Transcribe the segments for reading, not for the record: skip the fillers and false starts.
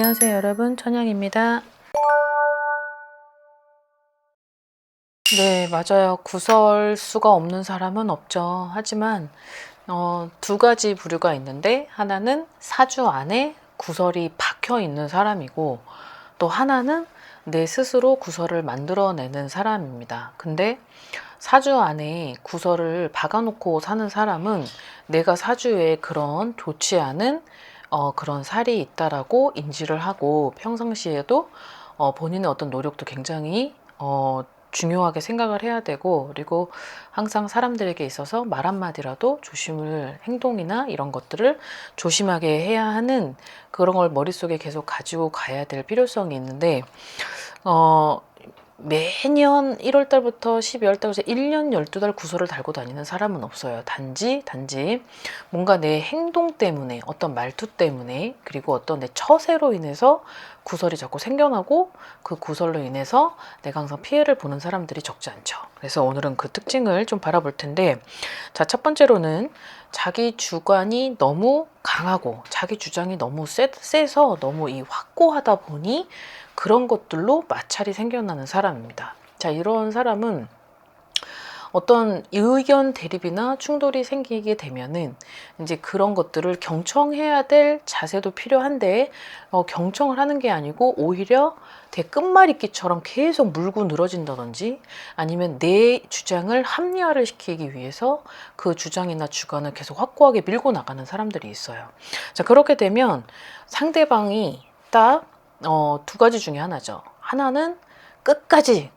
안녕하세요 여러분, 천양입니다. 네, 맞아요. 구설수가 없는 사람은 없죠. 하지만 두 가지 부류가 있는데, 하나는 사주 안에 구설이 박혀 있는 사람이고, 또 하나는 내 스스로 구설을 만들어내는 사람입니다. 근데 사주 안에 구설을 박아놓고 사는 사람은 내가 사주에 그런 좋지 않은 그런 살이 있다라고 인지를 하고, 평상시에도 본인의 어떤 노력도 굉장히 중요하게 생각을 해야 되고, 그리고 항상 사람들에게 있어서 말 한마디라도 조심을, 행동이나 이런 것들을 조심하게 해야 하는 그런 걸 머릿속에 계속 가지고 가야 될 필요성이 있는데, 어, 매년 1월 달부터 12월 달까지 1년 12달 구설을 달고 다니는 사람은 없어요. 단지 뭔가 내 행동 때문에, 어떤 말투 때문에, 그리고 어떤 내 처세로 인해서 구설이 자꾸 생겨나고, 그 구설로 인해서 내가 항상 피해를 보는 사람들이 적지 않죠. 그래서 오늘은 그 특징을 좀 바라볼 텐데, 자, 첫 번째로는 자기 주관이 너무 강하고 자기 주장이 너무 세서 너무 확고하다 보니 그런 것들로 마찰이 생겨나는 사람입니다. 자, 이런 사람은 어떤 의견 대립이나 충돌이 생기게 되면은 이제 그런 것들을 경청해야 될 자세도 필요한데, 경청을 하는 게 아니고 오히려 되게 끝말잇기처럼 계속 물고 늘어진다든지, 아니면 내 주장을 합리화를 시키기 위해서 그 주장이나 주관을 계속 확고하게 밀고 나가는 사람들이 있어요. 자, 그렇게 되면 상대방이 딱 두 가지 중에 하나죠. 하나는 끝까지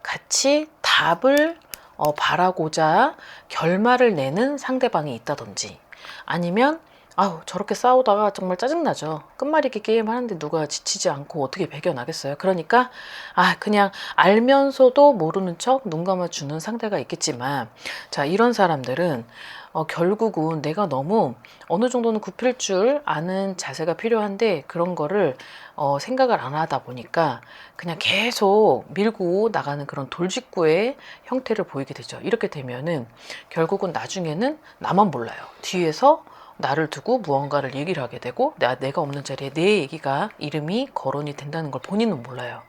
같이 답을 바라고자 결말을 내는 상대방이 있다든지, 아니면 아우 저렇게 싸우다가 정말 짜증나죠. 끝말잇기 게임 하는데 누가 지치지 않고 어떻게 배겨나겠어요. 그러니까 그냥 알면서도 모르는 척 눈 감아주는 상대가 있겠지만, 자, 이런 사람들은 결국은 내가 너무 어느 정도는 굽힐 줄 아는 자세가 필요한데, 그런 거를 생각을 안 하다 보니까 그냥 계속 밀고 나가는 그런 돌직구의 형태를 보이게 되죠. 이렇게 되면은 결국은 나중에는 나만 몰라요. 뒤에서 나를 두고 무언가를 얘기를 하게 되고, 내가 없는 자리에 내 얘기가, 이름이 거론이 된다는 걸 본인은 몰라요.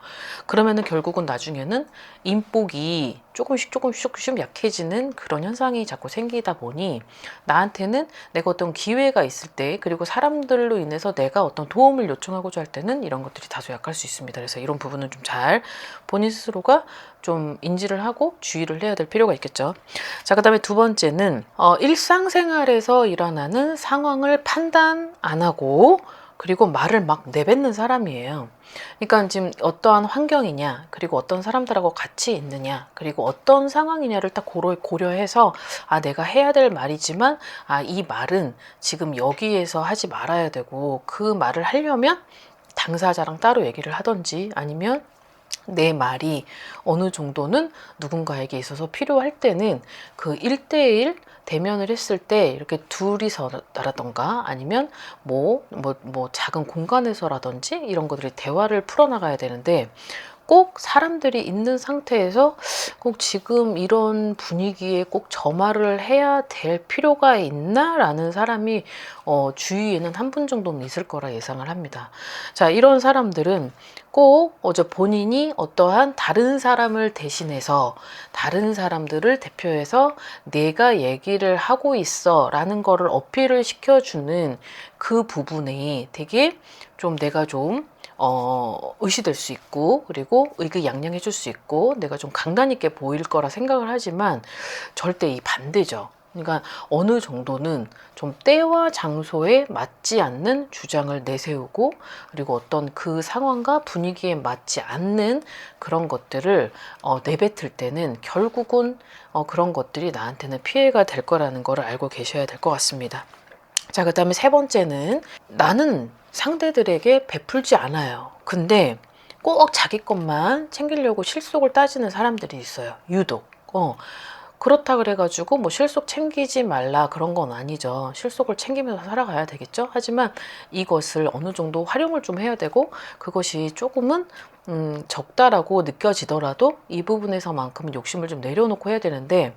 그러면은 결국은 나중에는 인복이 조금씩 약해지는 그런 현상이 자꾸 생기다 보니, 나한테는 내가 어떤 기회가 있을 때, 그리고 사람들로 인해서 내가 어떤 도움을 요청하고자 할 때는 이런 것들이 다소 약할 수 있습니다. 그래서 이런 부분은 좀 잘 본인 스스로가 좀 인지를 하고 주의를 해야 될 필요가 있겠죠. 자, 그 다음에 두 번째는 일상생활에서 일어나는 상황을 판단 안 하고, 그리고 말을 막 내뱉는 사람이에요. 그러니까 지금 어떠한 환경이냐, 그리고 어떤 사람들하고 같이 있느냐, 그리고 어떤 상황이냐를 딱 고려해서 내가 해야 될 말이지만 이 말은 지금 여기에서 하지 말아야 되고, 그 말을 하려면 당사자랑 따로 얘기를 하던지, 아니면 내 말이 어느 정도는 누군가에게 있어서 필요할 때는 그 1대1 대면을 했을 때 이렇게 둘이서라던가, 아니면 뭐 작은 공간에서라든지 이런 것들이 대화를 풀어나가야 되는데, 꼭 사람들이 있는 상태에서 꼭 지금 이런 분위기에 꼭 저 말을 해야 될 필요가 있나? 라는 사람이 주위에는 한 분 정도는 있을 거라 예상을 합니다. 자, 이런 사람들은 꼭 본인이 어떠한 다른 사람을 대신해서, 다른 사람들을 대표해서 내가 얘기를 하고 있어 라는 거를 어필을 시켜주는 그 부분에 되게 좀 내가 좀 의시될 수 있고, 그리고 의기양양해 줄 수 있고, 내가 좀 강단 있게 보일 거라 생각을 하지만, 절대 이 반대죠. 그러니까 어느 정도는 좀 때와 장소에 맞지 않는 주장을 내세우고, 그리고 어떤 그 상황과 분위기에 맞지 않는 그런 것들을 내뱉을 때는 결국은 그런 것들이 나한테는 피해가 될 거라는 걸 알고 계셔야 될 것 같습니다. 자, 그 다음에 세 번째는, 나는 상대들에게 베풀지 않아요. 근데 꼭 자기 것만 챙기려고 실속을 따지는 사람들이 있어요. 유독. 그렇다 그래가지고 뭐 실속 챙기지 말라 그런 건 아니죠. 실속을 챙기면서 살아가야 되겠죠. 하지만 이것을 어느 정도 활용을 좀 해야 되고, 그것이 조금은 적다라고 느껴지더라도 이 부분에서만큼은 욕심을 좀 내려놓고 해야 되는데,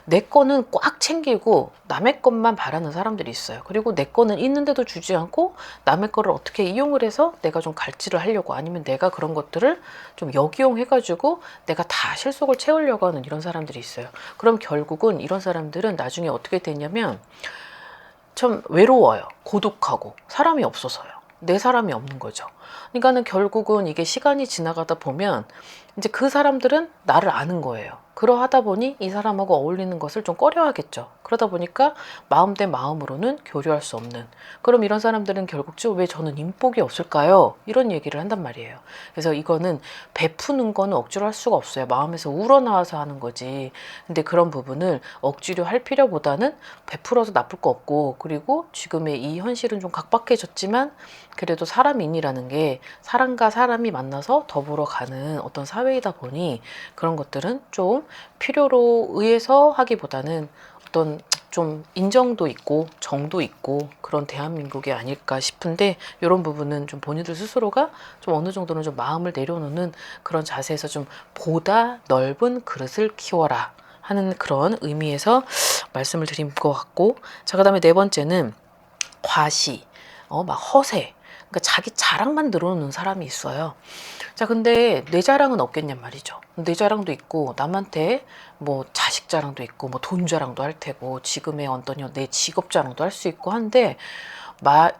내 거는 꽉 챙기고 남의 것만 바라는 사람들이 있어요. 그리고 내 거는 있는데도 주지 않고 남의 거를 어떻게 이용을 해서 내가 좀 갈취를 하려고, 아니면 내가 그런 것들을 좀 역이용해가지고 내가 다 실속을 채우려고 하는 이런 사람들이 있어요. 그럼 결국은 이런 사람들은 나중에 어떻게 되냐면 참 외로워요. 고독하고 사람이 없어서요. 내 사람이 없는 거죠. 그러니까는 결국은 이게 시간이 지나가다 보면 이제 그 사람들은 나를 아는 거예요. 그러하다 보니 이 사람하고 어울리는 것을 좀 꺼려하겠죠. 그러다 보니까 마음 대 마음으로는 교류할 수 없는, 그럼 이런 사람들은 결국 왜 저는 인복이 없을까요? 이런 얘기를 한단 말이에요. 그래서 이거는 베푸는 거는 억지로 할 수가 없어요. 마음에서 우러나와서 하는 거지. 근데 그런 부분을 억지로 할 필요보다는 베풀어서 나쁠 거 없고, 그리고 지금의 이 현실은 좀 각박해졌지만 그래도 사람인이라는 게 사람과 사람이 만나서 더불어 가는 어떤 사회이다 보니 그런 것들은 좀 필요로 의해서 하기보다는 어떤 좀 인정도 있고 정도 있고 그런 대한민국이 아닐까 싶은데, 이런 부분은 좀 본인들 스스로가 좀 어느 정도는 좀 마음을 내려놓는 그런 자세에서 좀 보다 넓은 그릇을 키워라 하는 그런 의미에서 말씀을 드린 것 같고, 자, 그 다음에 네 번째는 과시, 막 허세, 그러니까 자기 자랑만 늘어놓는 사람이 있어요. 자, 근데 내 자랑은 없겠냔 말이죠. 내 자랑도 있고, 남한테 뭐 자식 자랑도 있고, 뭐 돈 자랑도 할 테고, 지금의 어떤 내 직업 자랑도 할 수 있고 한데,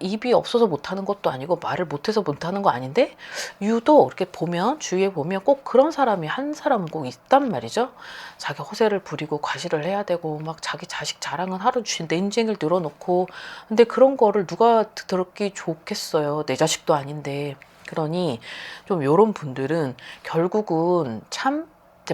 입이 없어서 못하는 것도 아니고 말을 못해서 못하는 거 아닌데, 유독 이렇게 보면, 주위에 보면 꼭 그런 사람이 한 사람은 꼭 있단 말이죠. 자기 허세를 부리고 과시를 해야 되고, 막 자기 자식 자랑은 하루 종일 냉쟁을 늘어놓고, 근데 그런 거를 누가 들었기 좋겠어요. 내 자식도 아닌데. 그러니 좀 요런 분들은 결국은 참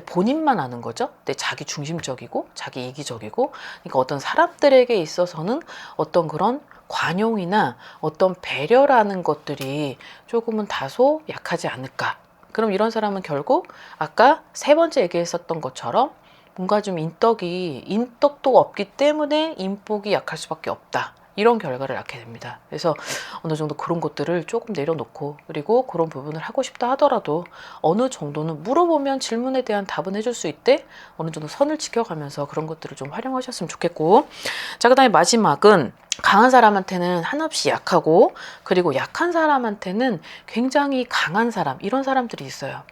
본인만 아는 거죠. 자기 중심적이고 자기 이기적이고, 그러니까 어떤 사람들에게 있어서는 어떤 그런 관용이나 어떤 배려라는 것들이 조금은 다소 약하지 않을까. 그럼 이런 사람은 결국 아까 세 번째 얘기했었던 것처럼 뭔가 좀 인덕도 없기 때문에 인복이 약할 수밖에 없다. 이런 결과를 낳게 됩니다. 그래서 어느 정도 그런 것들을 조금 내려놓고, 그리고 그런 부분을 하고 싶다 하더라도 어느 정도는 물어보면 질문에 대한 답은 해줄 수 있대. 어느 정도 선을 지켜가면서 그런 것들을 좀 활용하셨으면 좋겠고, 자, 그 다음에 마지막은 강한 사람한테는 한없이 약하고, 그리고 약한 사람한테는 굉장히 강한 사람, 이런 사람들이 있어요.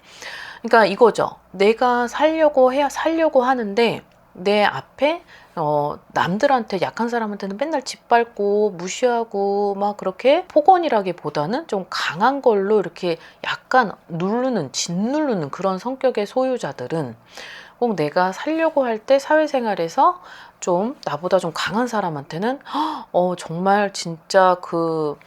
그러니까 이거죠. 내가 살려고 하는데 내 앞에 남들한테, 약한 사람한테는 맨날 짓밟고 무시하고 막 그렇게 폭언이라기보다는 좀 강한 걸로 이렇게 약간 짓누르는 그런 성격의 소유자들은 꼭 내가 살려고 할 때 사회생활에서 좀 나보다 좀 강한 사람한테는 정말 진짜 그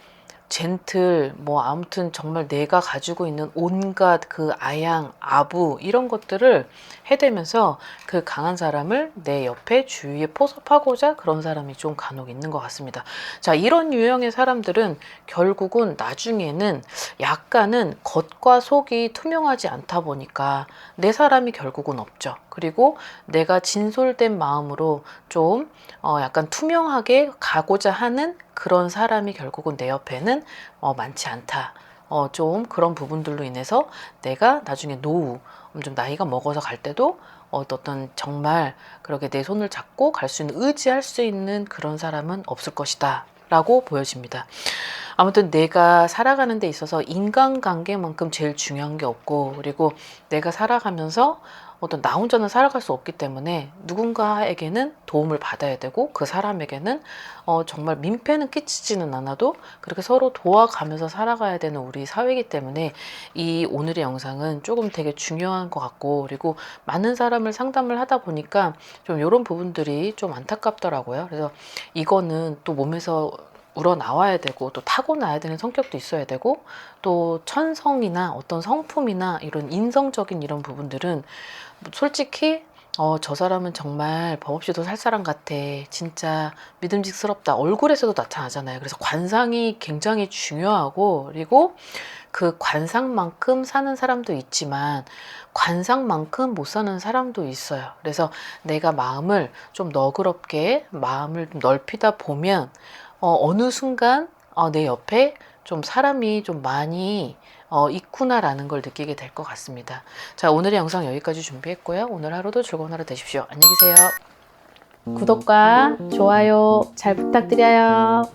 젠틀, 뭐 아무튼 정말 내가 가지고 있는 온갖 그 아양, 아부 이런 것들을 해대면서 그 강한 사람을 내 옆에 주위에 포섭하고자 그런 사람이 좀 간혹 있는 것 같습니다. 자, 이런 유형의 사람들은 결국은 나중에는 약간은 겉과 속이 투명하지 않다 보니까 내 사람이 결국은 없죠. 그리고 내가 진솔된 마음으로 좀 약간 투명하게 가고자 하는 그런 사람이 결국은 내 옆에는 많지 않다. 좀 그런 부분들로 인해서 내가 나중에 좀 나이가 먹어서 갈 때도 어떤 정말 그렇게 내 손을 잡고 갈 수 있는, 의지할 수 있는 그런 사람은 없을 것이다 라고 보여집니다. 아무튼 내가 살아가는 데 있어서 인간관계만큼 제일 중요한 게 없고, 그리고 내가 살아가면서 나 혼자는 살아갈 수 없기 때문에 누군가에게는 도움을 받아야 되고, 그 사람에게는 정말 민폐는 끼치지는 않아도 그렇게 서로 도와가면서 살아가야 되는 우리 사회이기 때문에 이 오늘의 영상은 조금 되게 중요한 것 같고, 그리고 많은 사람을 상담을 하다 보니까 좀 이런 부분들이 좀 안타깝더라고요. 그래서 이거는 또 몸에서 우러나와야 되고, 또 타고나야 되는 성격도 있어야 되고, 또 천성이나 어떤 성품이나 이런 인성적인 이런 부분들은 솔직히 저 사람은 정말 법 없이도 살 사람 같아, 진짜 믿음직스럽다, 얼굴에서도 나타나잖아요. 그래서 관상이 굉장히 중요하고, 그리고 그 관상만큼 사는 사람도 있지만 관상만큼 못 사는 사람도 있어요. 그래서 내가 마음을 좀 너그럽게 마음을 좀 넓히다 보면 어느 순간 내 옆에 좀 사람이 좀 많이 있구나라는 걸 느끼게 될 것 같습니다. 자, 오늘의 영상 여기까지 준비했고요. 오늘 하루도 즐거운 하루 되십시오. 안녕히 계세요. 구독과 좋아요 잘 부탁드려요.